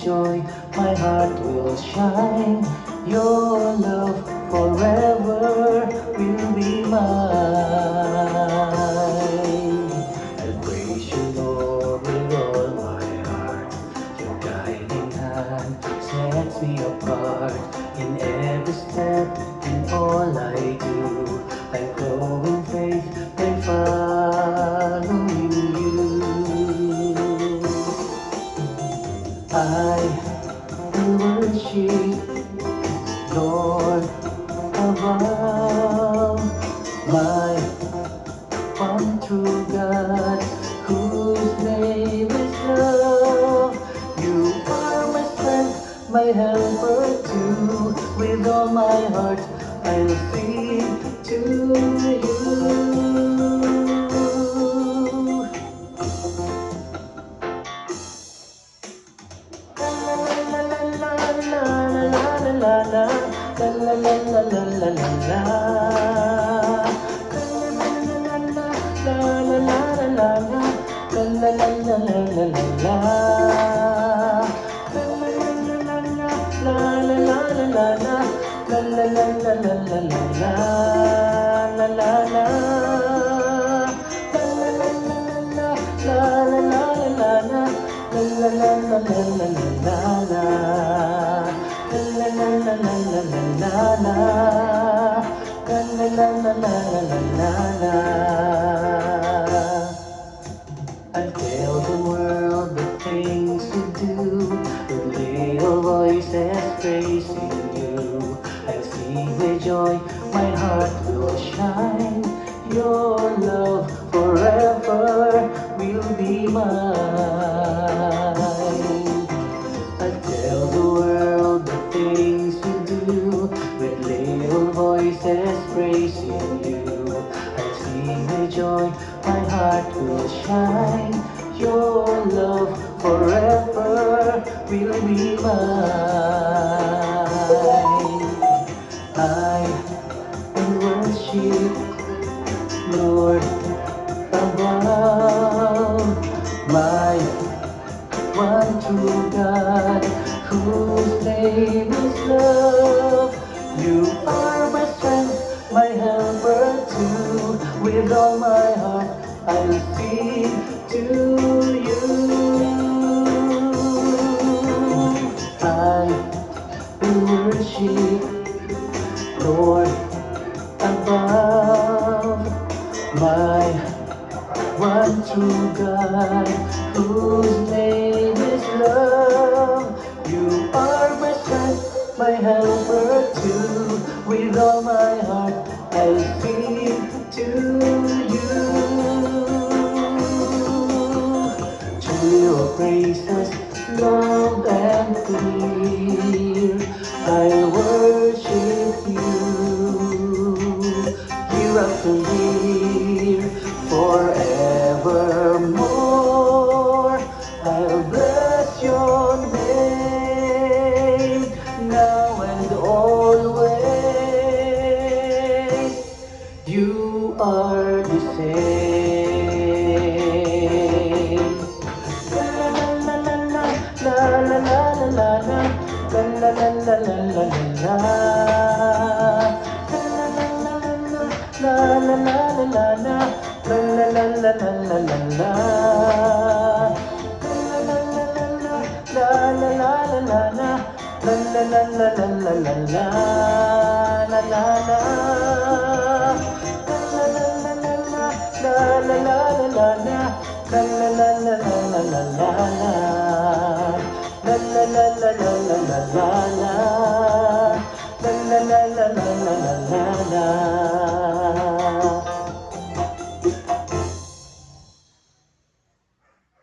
joy, my heart will shine. Your love forever will be mine. I'll praise you, Lord, with all my heart. Your guiding hand sets me apart. In every step, in all I do, I grow in faith by following you. I will worship, Lord, above, my one true God, whose name is love. You are my strength, my helper too. With all my heart, I'll sing to you. La la la la la la la la la. La la la la la la. La la la la la la la la. La la la la la la la. La la la la la la la la. La la la. La la la la la la la la. La la la la la la la la. La la la la la la la la. La la la la la la la la. I tell the world the things you do, with little voices praising you. I sing with joy, my heart will shine. Your love forever will be mine. I tell the world the things you do, with little voices praising you. I sing with joy, my heart will shine. Your love forever will be mine. I will worship, Lord, above, my one true God, whose name is love. You are my strength, my helper too. With all my heart, I'll sing to you. I will worship, Lord, above, my one true God, whose name is love. You are my strength, my helper too. With all my heart, I'll sing to you. To your praises, loud and clear, I'll worship you. Year after year, forevermore, I'll bless your name, now and always. You are the same. La la la la la la la la la la la la la la la la. La la la la la la. La la la la la la la la. La la la la la la la la la la. La la la la la la la la. La la la. La la la la la la la la la. La la la la la la la la. La la la la la la la la.